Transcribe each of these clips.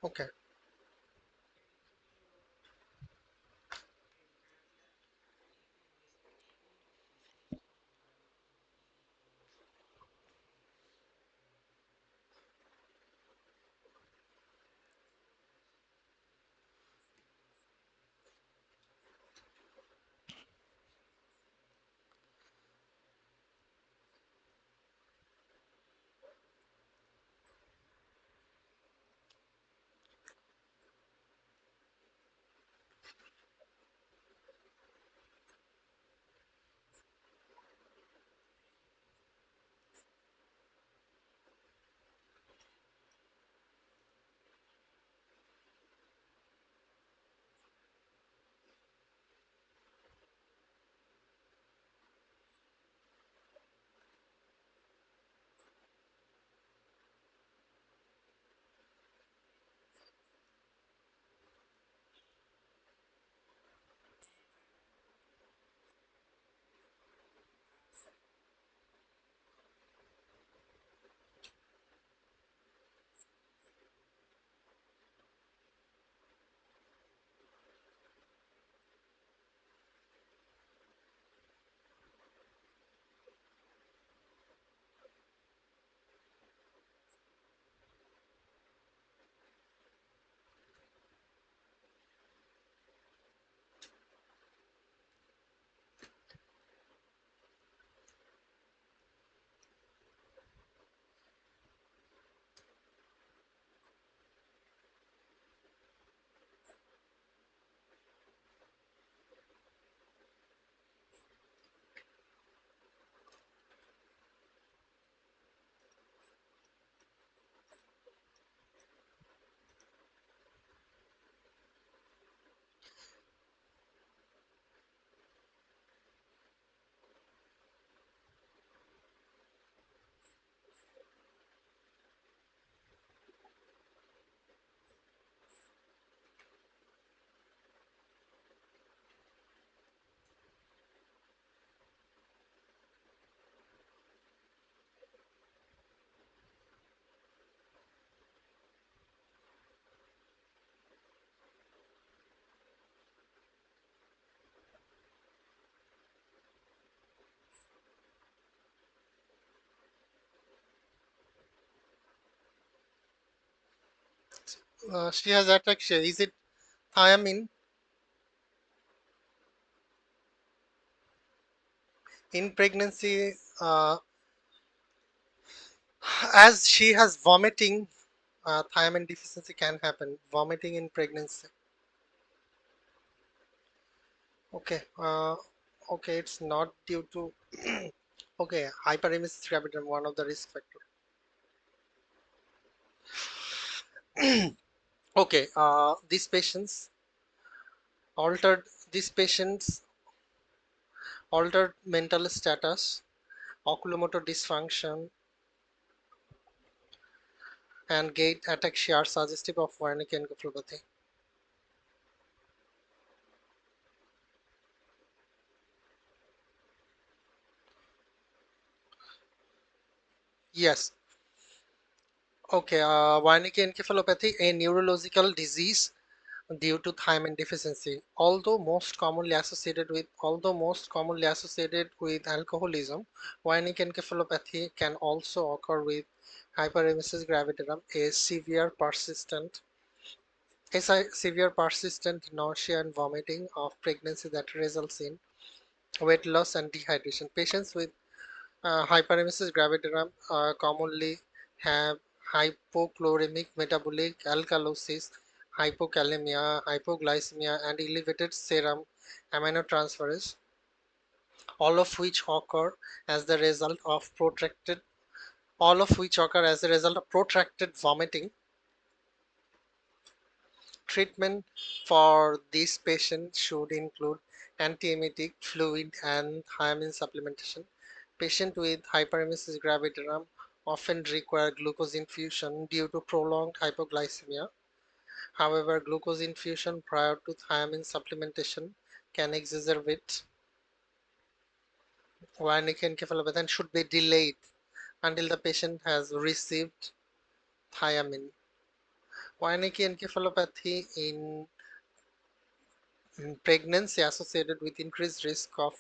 Okay. She has ataxia. Is it thiamine? In pregnancy, as she has vomiting, thiamine deficiency can happen. Vomiting in pregnancy. Okay. Okay, it's not due to okay, hyperemesis gravidarum, one of the risk factor. Okay, altered these patients altered mental status, oculomotor dysfunction, and gait ataxia are suggestive of Wernicke encephalopathy. Yes. Okay, Wernicke encephalopathy, a neurological disease due to thiamine deficiency. Although most commonly associated with alcoholism, Wernicke encephalopathy can also occur with hyperemesis gravidarum, severe persistent nausea and vomiting of pregnancy that results in weight loss and dehydration. Patients with hyperemesis gravidarum commonly have hypochloremic metabolic alkalosis, hypokalemia, hypoglycemia, and elevated serum aminotransferase, all of which occur as the result of protracted vomiting. Treatment for this patient should include antiemetic fluid and thiamine supplementation. Patients with hyperemesis gravidarum often require glucose infusion due to prolonged hypoglycemia. However, glucose infusion prior to thiamine supplementation can exacerbate Wernicke encephalopathy and should be delayed until the patient has received thiamine. Wernicke encephalopathy in pregnancy associated with increased risk of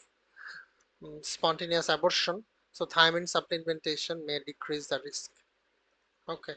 spontaneous abortion. So thiamine supplementation may decrease the risk. Okay.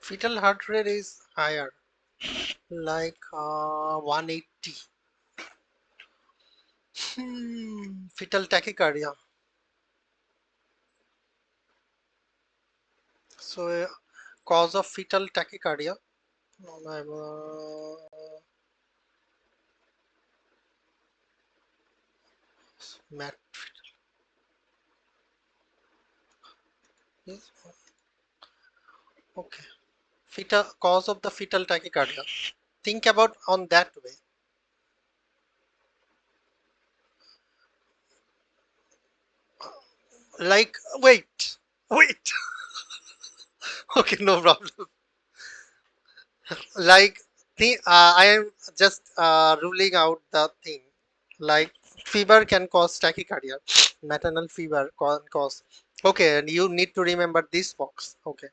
Fetal heart rate is higher, like 180. Fetal tachycardia. So, cause of fetal tachycardia. Mat- yes, okay. Fetal cause of the fetal tachycardia. Think about on that way. Like, wait. Okay, no problem. Like, I am just ruling out the thing. Like, fever can cause tachycardia. Maternal fever can cause. Okay, and you need to remember this box. Okay.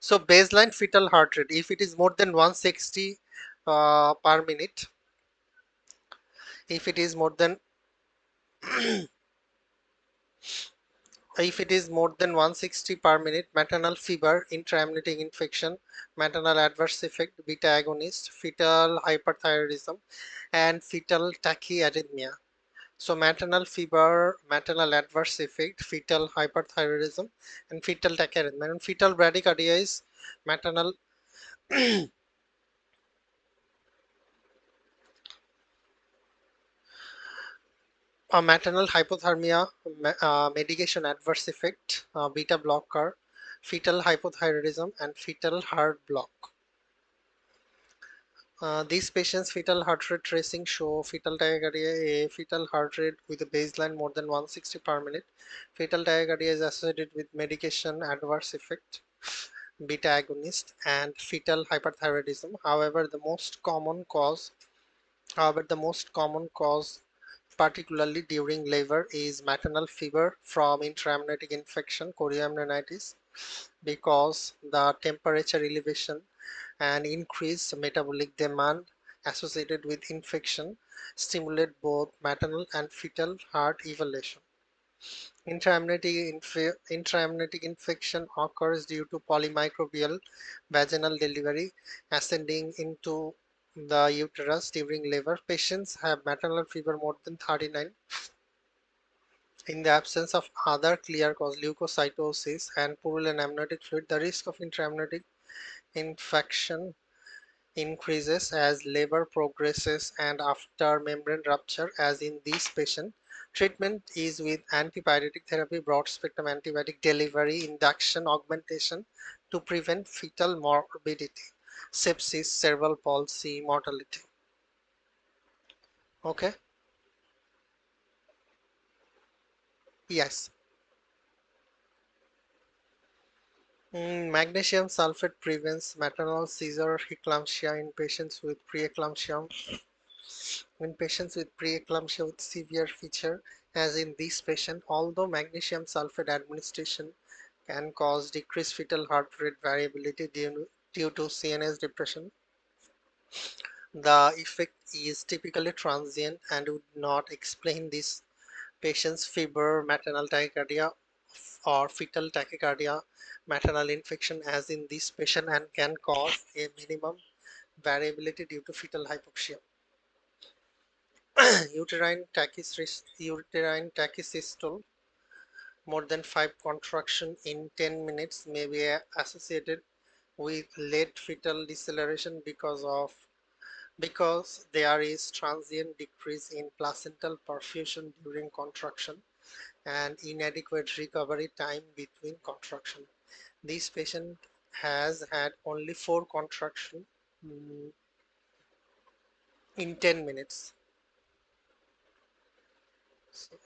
So baseline fetal heart rate, if it is more than 160 per minute, if it is more than if it is more than 160 per minute, maternal fever, intraamniotic infection, maternal adverse effect, beta agonist, fetal hyperthyroidism, and fetal tachyarrhythmia. So maternal fever, maternal adverse effect, fetal hyperthyroidism, and fetal tachyarrhythmia. And fetal bradycardia is maternal maternal hypothermia, medication adverse effect, beta blocker, fetal hypothyroidism, and fetal heart block. These patients' fetal heart rate tracing show fetal tachycardia, a fetal heart rate with a baseline more than 160 per minute. Fetal tachycardia is associated with medication adverse effect, beta agonist, and fetal hyperthyroidism. However, the most common cause particularly during labor is maternal fever from intraamniotic infection, chorioamnionitis, because the temperature elevation and increased metabolic demand associated with infection stimulate both maternal and fetal heart evolution. Intraamniotic infection occurs due to polymicrobial vaginal delivery ascending into the uterus during labor. Patients have maternal fever more than 39 in the absence of other clear cause, leukocytosis and purulent amniotic fluid. The risk of intraamniotic infection increases as labor progresses and after membrane rupture, as in this patient. Treatment is with antibiotic therapy, broad spectrum antibiotic delivery, induction, augmentation to prevent fetal morbidity, sepsis, cerebral palsy, mortality. Okay, yes. Magnesium sulfate prevents maternal seizure eclampsia in patients with preeclampsia with severe feature, as in this patient. Although magnesium sulfate administration can cause decreased fetal heart rate variability due to CNS depression, The effect is typically transient and would not explain this patient's fever, maternal tachycardia, or fetal tachycardia, maternal infection as in this patient, and can cause a minimum variability due to fetal hypoxia. Uterine tachysystole more than 5 contractions in 10 minutes may be associated with late fetal deceleration because there is transient decrease in placental perfusion during contraction and inadequate recovery time between contraction. This patient has had only 4 contractions in 10 minutes. So,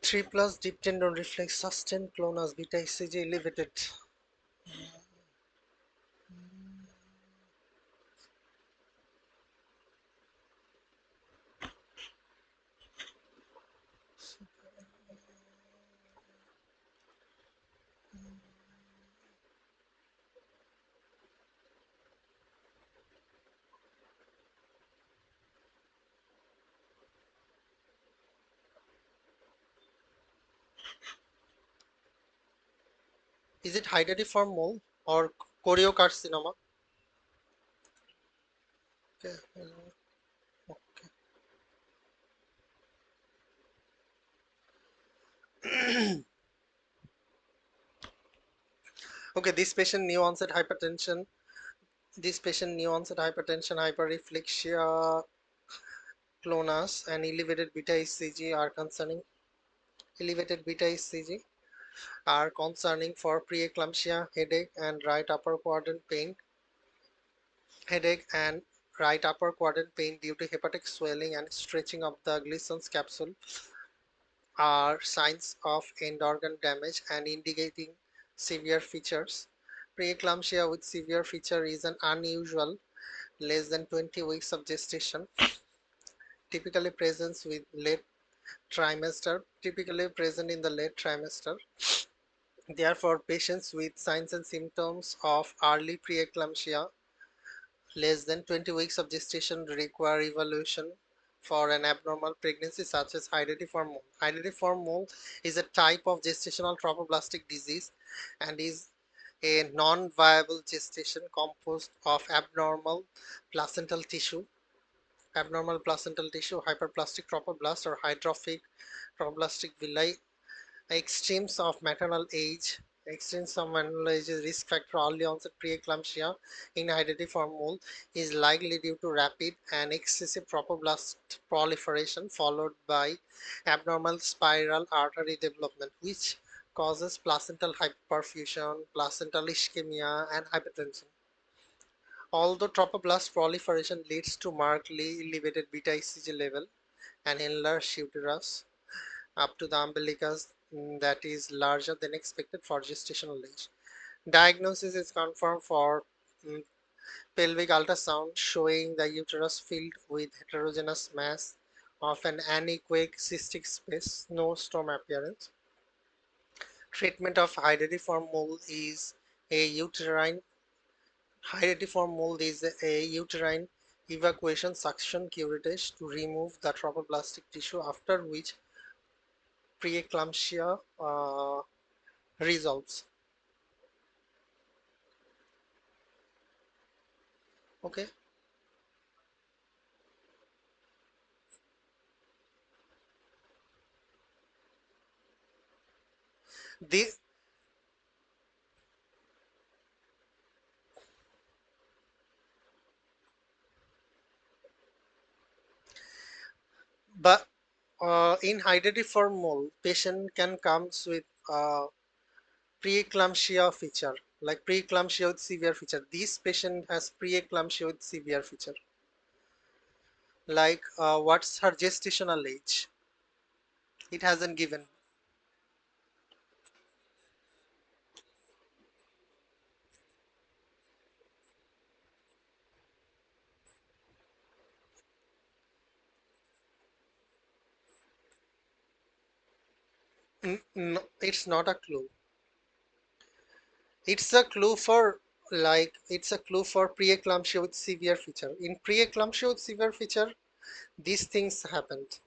3 plus deep tendon reflex sustained clonus beta ECG elevated. Is it hydatidiform mole or choriocarcinoma? Okay. Okay, this patient new onset hypertension. This patient new onset hypertension, hyperreflexia, clonus, and elevated beta ECG are concerning. Elevated beta ECG are concerning for preeclampsia, headache and right upper quadrant pain due to hepatic swelling and stretching of the Gleason's capsule are signs of end organ damage and indicating severe features. Preeclampsia with severe feature is an unusual less than 20 weeks of gestation, typically present with late typically present in the late trimester. Therefore, patients with signs and symptoms of early preeclampsia less than 20 weeks of gestation require evaluation for an abnormal pregnancy such as hydatidiform mole. Hydatidiform mole is a type of gestational trophoblastic disease and is a non-viable gestation composed of hyperplastic trophoblast or hydrophic trophoblastic villi. Extremes of maternal age. Extremes of maternal age is risk factor early onset preeclampsia in hydatidiform mole is likely due to rapid and excessive trophoblast proliferation followed by abnormal spiral artery development, which causes placental hyperperfusion, placental ischemia, and hypertension. Although trophoblast proliferation leads to markedly elevated beta ECG level and enlarged uterus up to the umbilicus, that is larger than expected for gestational age. Diagnosis is confirmed for mm, pelvic ultrasound showing the uterus filled with heterogeneous mass of an anechoic cystic space, no storm appearance. Treatment of hydatidiform mold is a uterine uterine evacuation suction curettage to remove the trophoblastic tissue, after which preeclampsia resolves. Okay, the but in hydatidiform mold, patient can comes with preeclampsia feature, like preeclampsia with severe feature. This patient has preeclampsia with severe feature. Like, what's her gestational age? It hasn't given. No, it's not a clue. It's a clue for, it's a clue for preeclampsia with severe feature. In preeclampsia with severe feature, these things happened.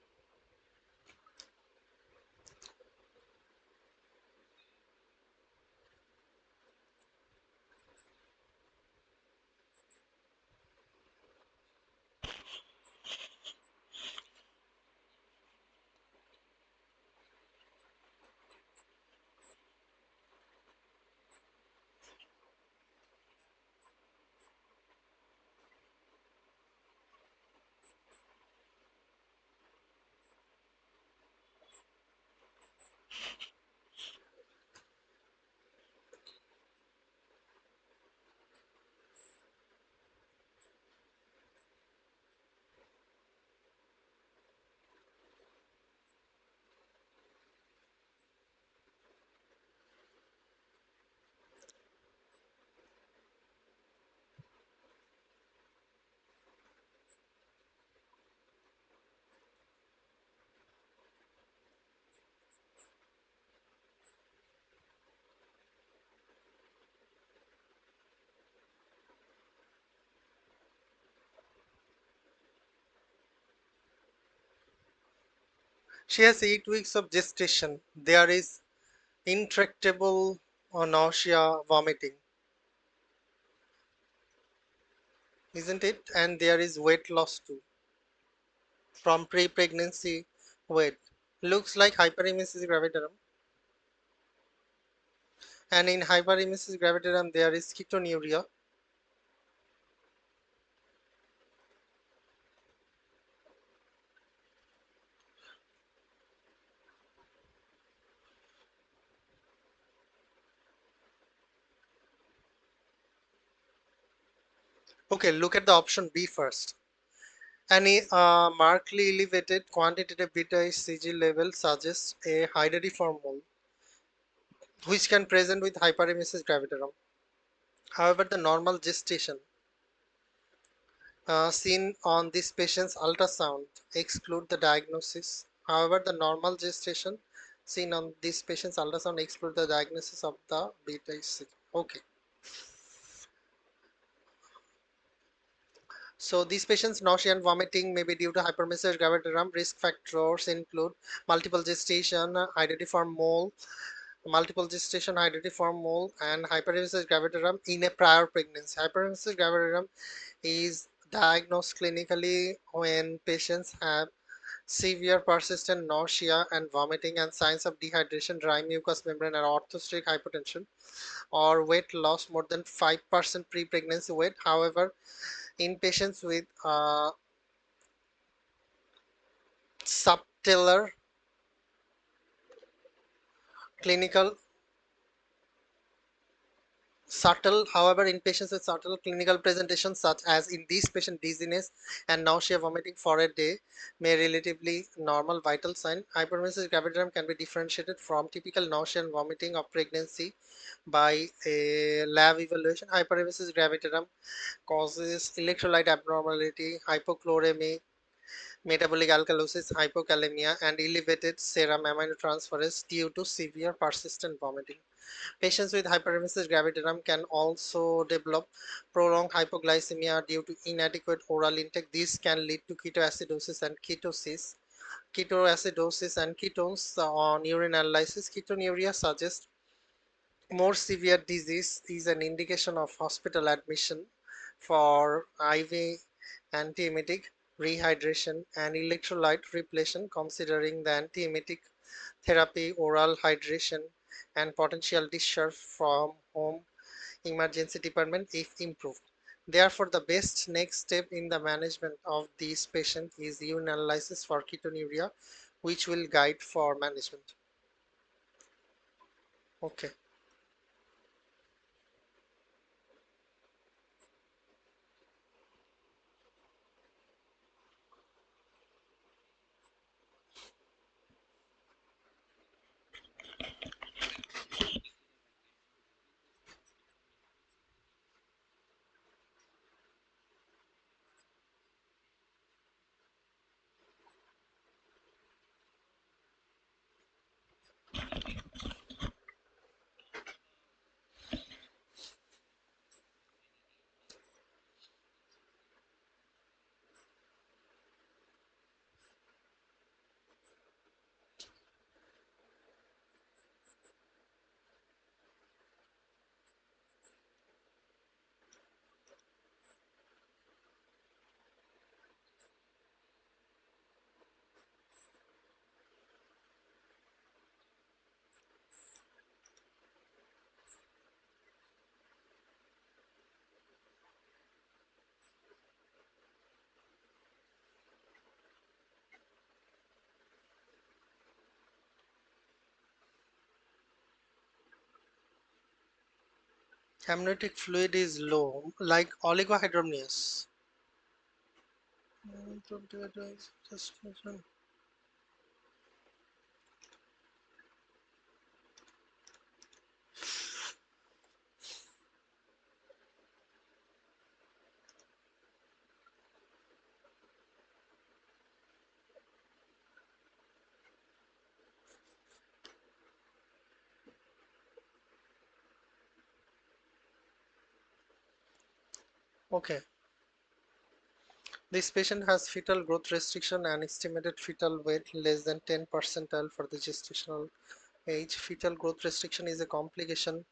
She has 8 weeks of gestation. There is intractable nausea, vomiting, isn't it? And there is weight loss too from pre-pregnancy weight. Looks like hyperemesis gravidarum. And in hyperemesis gravidarum, there is ketonuria. Okay, look at the option B first. Any markedly elevated quantitative beta HCG level suggests a hydatidiform mole, which can present with hyperemesis gravidarum. However, the normal gestation seen on this patient's ultrasound exclude the diagnosis. However, the normal gestation seen on this patient's ultrasound exclude the diagnosis of the beta HCG. Okay. So these patients' nausea and vomiting may be due to hyperemesis gravidarum. Risk factors include multiple gestation, hydatidiform mole, and hyperemesis gravidarum in a prior pregnancy. Hyperemesis gravidarum is diagnosed clinically when patients have severe persistent nausea and vomiting and signs of dehydration, dry mucous membrane, and orthostatic hypotension, or weight loss more than 5% pre-pregnancy weight. However, in patients with subtler clinical Subtle, however, in patients with subtle clinical presentations, such as in this patient, dizziness and nausea, vomiting for a day, may relatively normal vital sign. Hyperemesis gravidarum can be differentiated from typical nausea and vomiting of pregnancy by a lab evaluation. Hyperemesis gravidarum causes electrolyte abnormality, hypochloremia, metabolic alkalosis, hypokalemia, and elevated serum aminotransferase due to severe persistent vomiting. Patients with hyperemesis gravidarum can also develop prolonged hypoglycemia due to inadequate oral intake. This can lead to ketoacidosis and ketosis. Ketoacidosis and ketones on urine analysis. Ketonuria suggests more severe disease is an indication of hospital admission for IV antiemetic rehydration and electrolyte repletion. Considering the antiemetic therapy, oral hydration, and potential discharge from home emergency department if improved. Therefore, the best next step in the management of these patients is urine analysis for ketonuria, which will guide for management. Okay. Amniotic fluid is low, like oligohydramnios. Okay. This patient has fetal growth restriction and estimated fetal weight less than 10 percentile for the gestational age. Fetal growth restriction is a complication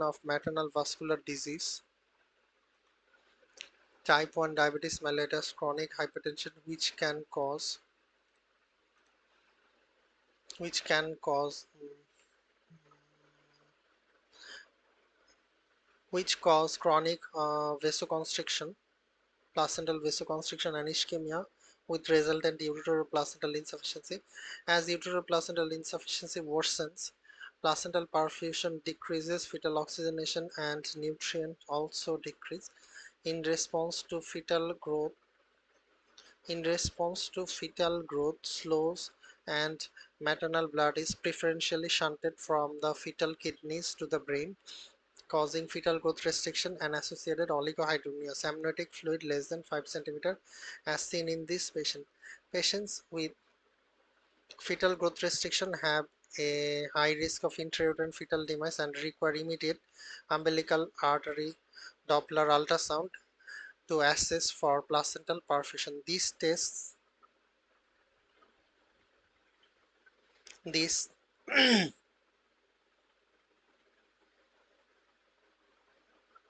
of maternal vascular disease, type 1 diabetes mellitus, chronic hypertension, which cause chronic vasoconstriction, placental vasoconstriction and ischemia with resultant uteroplacental insufficiency. As uteroplacental insufficiency worsens, placental perfusion decreases, fetal oxygenation and nutrient also decrease. In response to fetal growth, fetal growth slows and maternal blood is preferentially shunted from the fetal kidneys to the brain, causing fetal growth restriction and associated oligohydramnios. Amniotic fluid less than 5 cm as seen in this patient. Patients with fetal growth restriction have a high risk of intrauterine fetal demise and require immediate umbilical artery Doppler ultrasound to assess for placental perfusion. These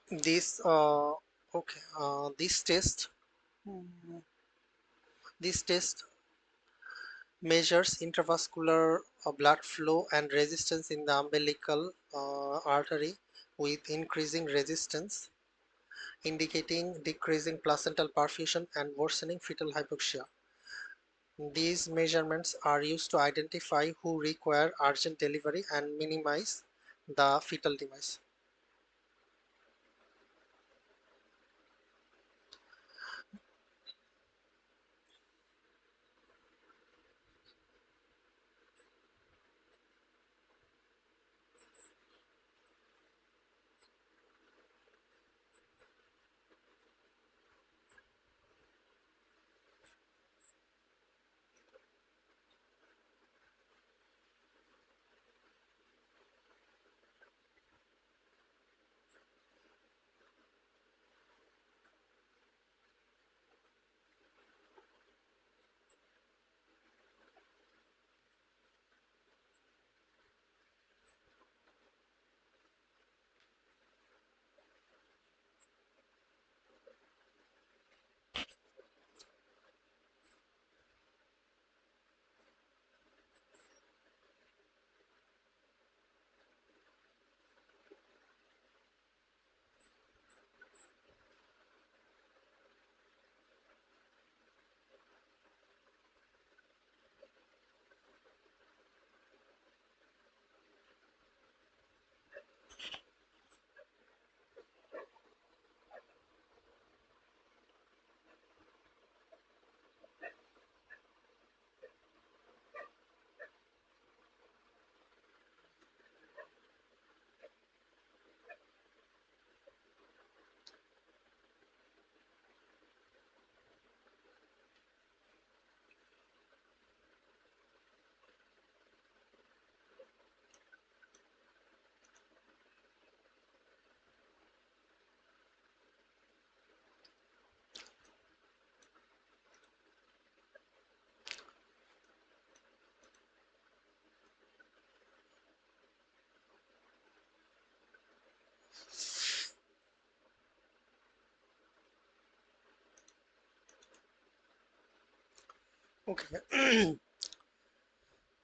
these okay this test this test measures intravascular blood flow and resistance in the umbilical artery with increasing resistance, indicating decreasing placental perfusion and worsening fetal hypoxia. These measurements are used to identify who require urgent delivery and minimize the fetal demise. Okay.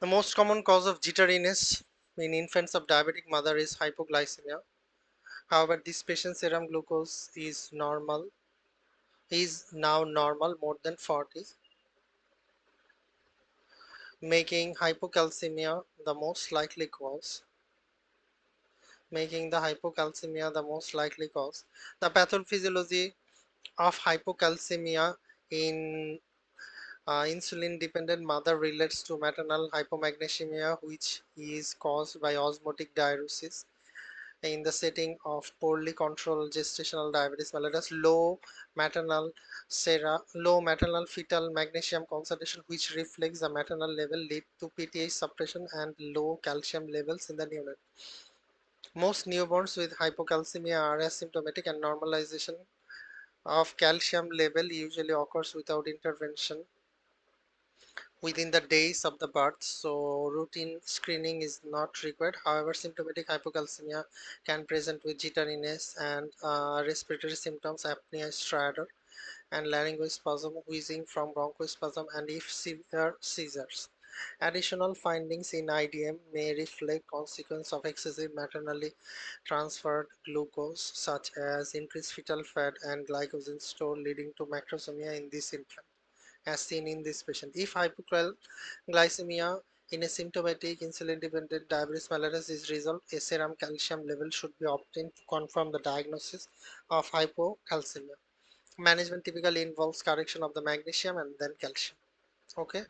The most common cause of jitteriness in infants of diabetic mother is hypoglycemia. However, this patient's serum glucose is now normal more than 40, making hypocalcemia the most likely cause. Making the hypocalcemia the most likely cause. The pathophysiology of hypocalcemia in insulin-dependent mother relates to maternal hypomagnesemia, which is caused by osmotic diuresis. In the setting of poorly controlled gestational diabetes mellitus, low maternal fetal magnesium concentration, which reflects the maternal level, lead to PTH suppression and low calcium levels in the neonate. Most newborns with hypocalcemia are asymptomatic, and normalization of calcium level usually occurs without intervention within the days of the birth, so routine screening is not required. However, symptomatic hypocalcemia can present with jitteriness and respiratory symptoms, apnea, stridor, and laryngospasm, wheezing from bronchospasm, and if severe, seizures. Additional findings in IDM may reflect consequence of excessive maternally transferred glucose, such as increased fetal fat and glycogen store, leading to macrosomia in this infant, as seen in this patient. If hypoglycemia in a symptomatic insulin-dependent diabetes mellitus is resolved, a serum calcium level should be obtained to confirm the diagnosis of hypocalcemia. Management typically involves correction of the magnesium and then calcium. Okay.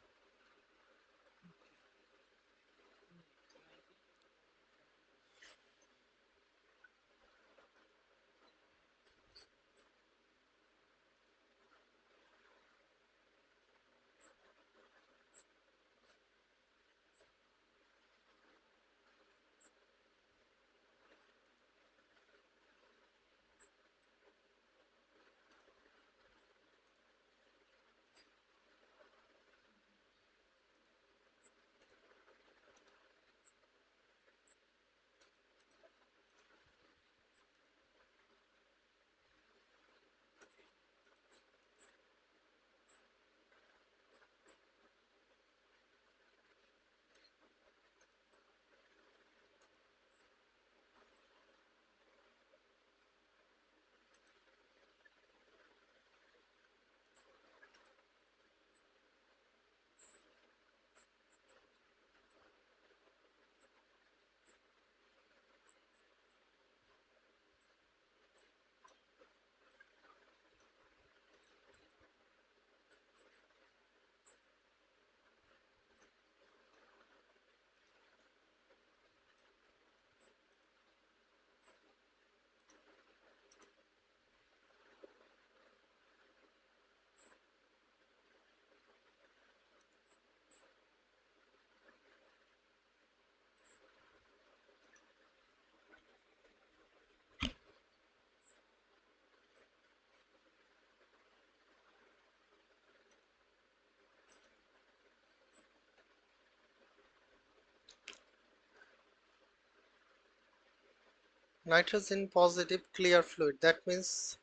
Nitrogen positive clear fluid. That means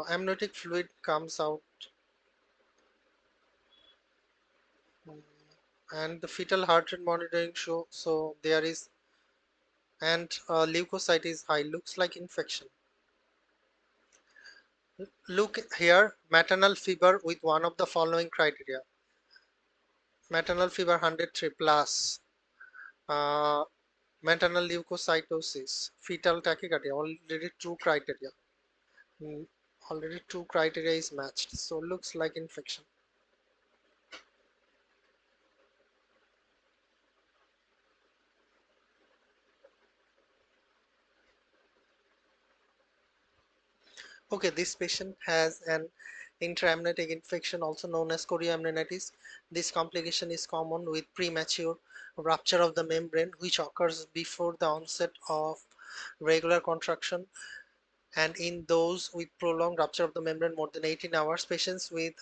amniotic fluid comes out, mm, and the fetal heart rate monitoring show so there is, and leukocyte is high. Looks like infection. Look here, maternal fever with one of the following criteria. Maternal fever 103 plus, uh, maternal leukocytosis, fetal tachycardia, already two criteria. Mm, Already two criteria is matched, so looks like infection. Okay, this patient has an intraamniotic infection also known as chorioamnionitis. This complication is common with premature rupture of the membrane which occurs before the onset of regular contraction, and in those with prolonged rupture of the membrane more than 18 hours. Patients with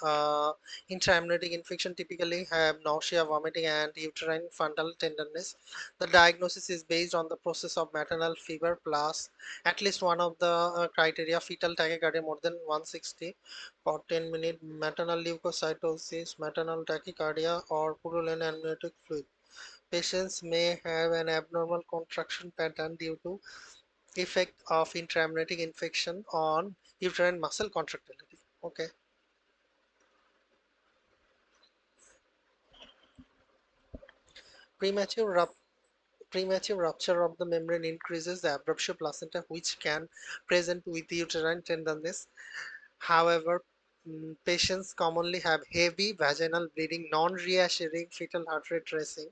intraamniotic infection typically have nausea, vomiting, and uterine fundal tenderness. The diagnosis is based on the process of maternal fever plus at least one of the criteria: fetal tachycardia more than 160 for 10 minutes, maternal leukocytosis, maternal tachycardia, or purulent amniotic fluid. Patients may have an abnormal contraction pattern due to effect of intraamniotic infection on uterine muscle contractility. Okay. Premature, rup- Premature rupture of the membrane increases the abruptio placenta, which can present with uterine tenderness. However, patients commonly have heavy vaginal bleeding, non-reassuring fetal heart rate racing,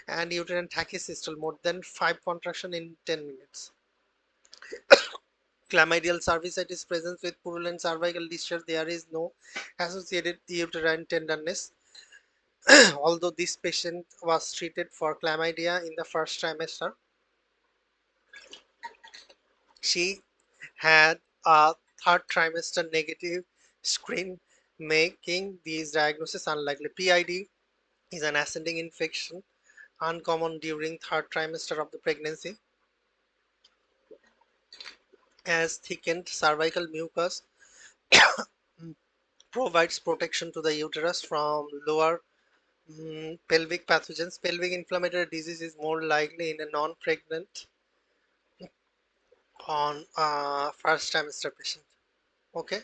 and uterine tachysystole more than 5 contraction in 10 minutes. Chlamydial cervicitis presents with purulent cervical discharge. There is no associated uterine tenderness. Although this patient was treated for chlamydia in the first trimester, she had a third trimester negative screen, making these diagnosis unlikely. PID is an ascending infection, uncommon during third trimester of the pregnancy, as thickened cervical mucus provides protection to the uterus from lower pelvic pathogens. Pelvic inflammatory disease is more likely in a non-pregnant on first trimester patient. Okay.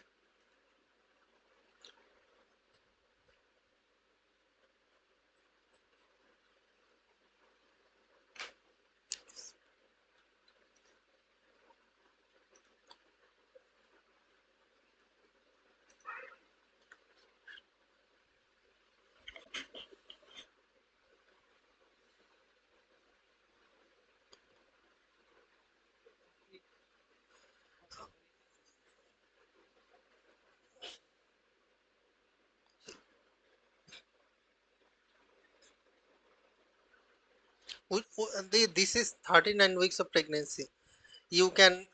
This is 39 weeks of pregnancy. You can,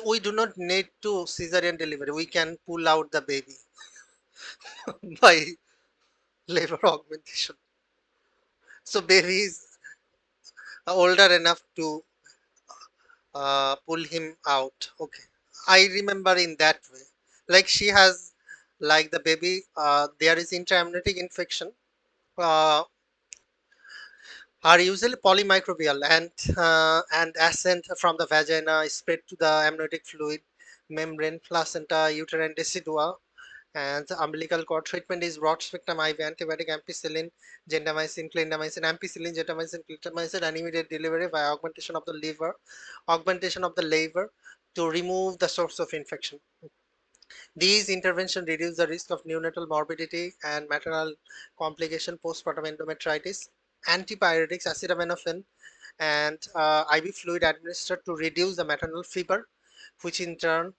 we do not need to cesarean delivery. We can pull out the baby by labor augmentation. So baby is older enough to pull him out. Okay. I remember in that way. Like she has, like the baby, there is intraamniotic infection. Uh, are usually polymicrobial and ascent from the vagina spread to the amniotic fluid, membrane, placenta, uterine decidua, and the umbilical cord. Treatment is broad spectrum IV antibiotic, ampicillin, gentamicin, clindamycin, ampicillin, gentamicin, clindamycin, and immediate delivery by augmentation of the liver to remove the source of infection. These interventions reduce the risk of neonatal morbidity and maternal complication postpartum endometritis. Antipyretics, acetaminophen, and IV fluid administered to reduce the maternal fever, which in turn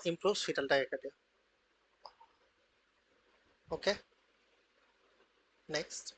improves fetal tachycardia. Okay, next.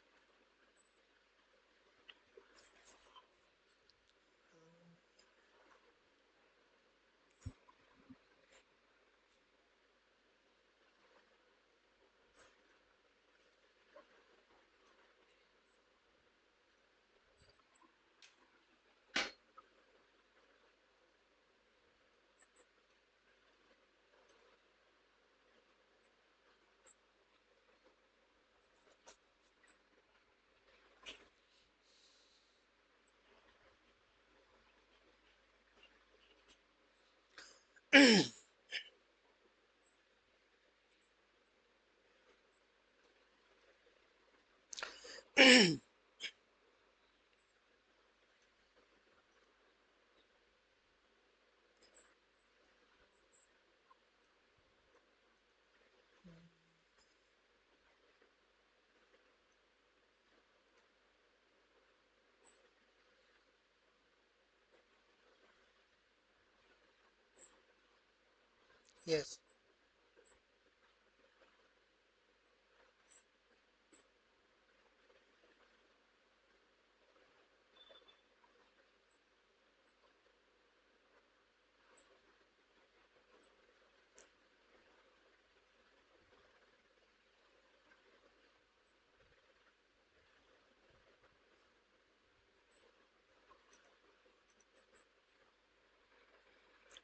Yes.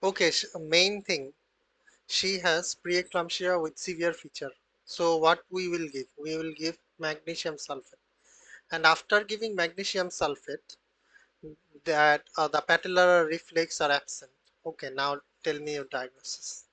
Okay, main thing, she has preeclampsia with severe feature. So what we will give? We will give magnesium sulfate. And after giving magnesium sulfate, that the patellar reflex are absent. Okay, now tell me your diagnosis.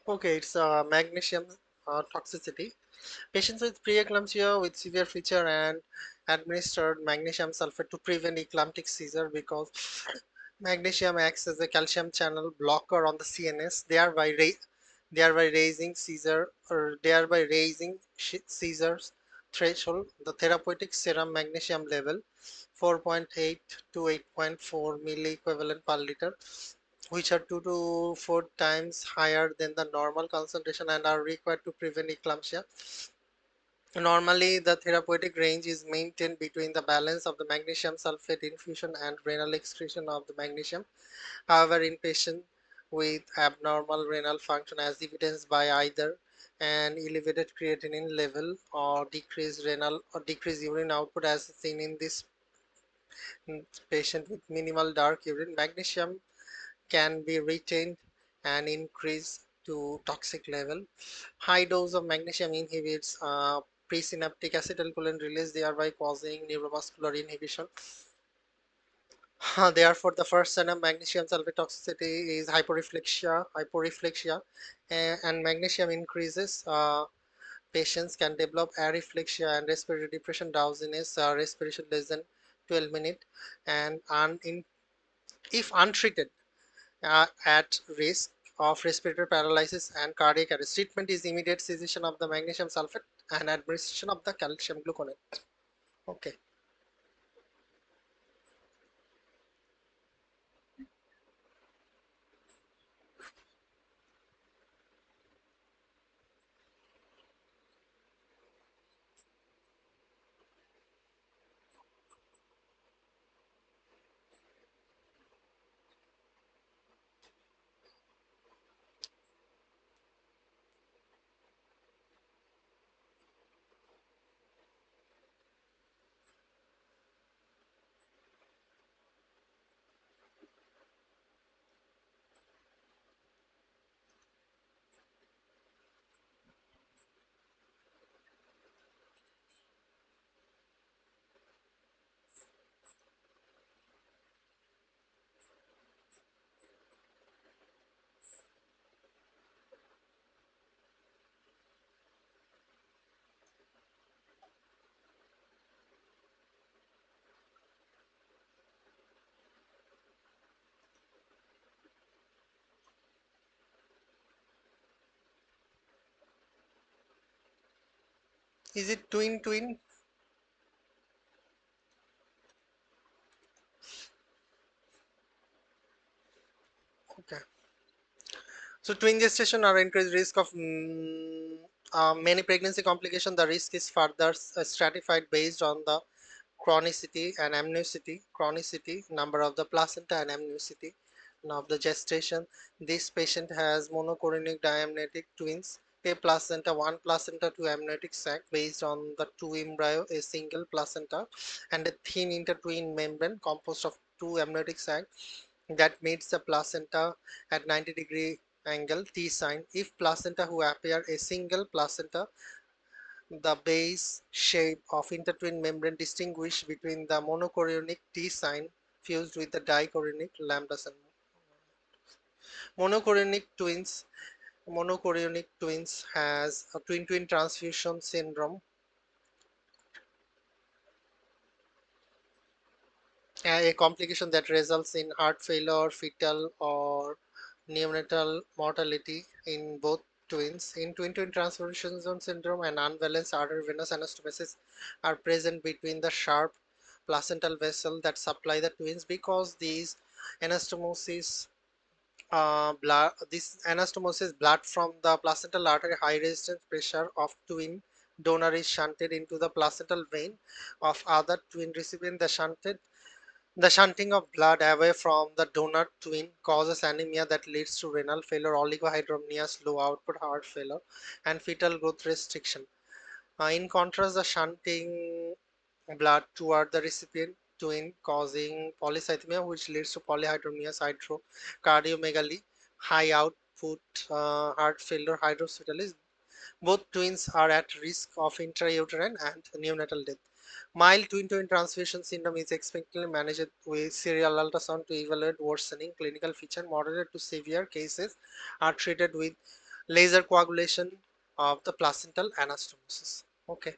Okay, it's magnesium toxicity. Patients with preeclampsia with severe feature and administered magnesium sulfate to prevent eclamptic seizure because magnesium acts as a calcium channel blocker on the CNS, thereby raising seizure or thereby raising seizures threshold. The therapeutic serum magnesium level 4.8 to 8.4 milliequivalent per liter, which are 2 to 4 times higher than the normal concentration and are required to prevent eclampsia. Normally, the therapeutic range is maintained between the balance of the magnesium sulfate infusion and renal excretion of the magnesium. However, in patients with abnormal renal function, as evidenced by either an elevated creatinine level or decreased renal or decreased urine output, as seen in this patient with minimal dark urine, magnesium can be retained and increased to toxic level. High dose of magnesium inhibits presynaptic acetylcholine release, thereby causing neuromuscular inhibition. Therefore, the first sign of magnesium sulfate toxicity is hyporeflexia, and magnesium increases. Patients can develop areflexia and respiratory depression, drowsiness, respiration less than 12 minutes, and if untreated, at risk of respiratory paralysis and cardiac arrest. Treatment is immediate cessation of the magnesium sulfate and administration of the calcium gluconate. Okay. Is it twin twin? Okay. So twin gestation are increased risk of many pregnancy complications. The risk is further stratified based on the chronicity and amnioticity, number of the placenta and amnioticity of the gestation. This patient has monochorionic diamnetic twins A placenta, one placenta, two amniotic sac based on the two embryo, a single placenta, and a thin intertwined membrane composed of two amniotic sac that meets the placenta at 90-degree angle T sign. If placenta who appear a single placenta, the base shape of intertwined membrane distinguish between the monochorionic T sign fused with the dichorionic lambda sign. Monochorionic twins Monochorionic twins has a twin-twin transfusion syndrome, a complication that results in heart failure, fetal or neonatal mortality in both twins. In twin-twin transfusion syndrome, an unbalanced arteriovenous anastomosis are present between the sharp placental vessel that supply the twins. Because these anastomosis this anastomosis blood from the placental artery, high resistance pressure of twin donor is shunted into the placental vein of other twin recipient. The shunting of blood away from the donor twin causes anemia that leads to renal failure, oligohydramnios, slow output heart failure, and fetal growth restriction. In contrast, the shunting blood toward the recipient twin causing polycythemia, which leads to polyhydramnios, hydrocardiomegaly, high output heart failure, hydrocephalus. Both twins are at risk of intrauterine and neonatal death. Mild twin-twin transfusion syndrome is expectedly managed with serial ultrasound to evaluate worsening clinical feature. Moderate to severe cases are treated with laser coagulation of the placental anastomosis. Okay.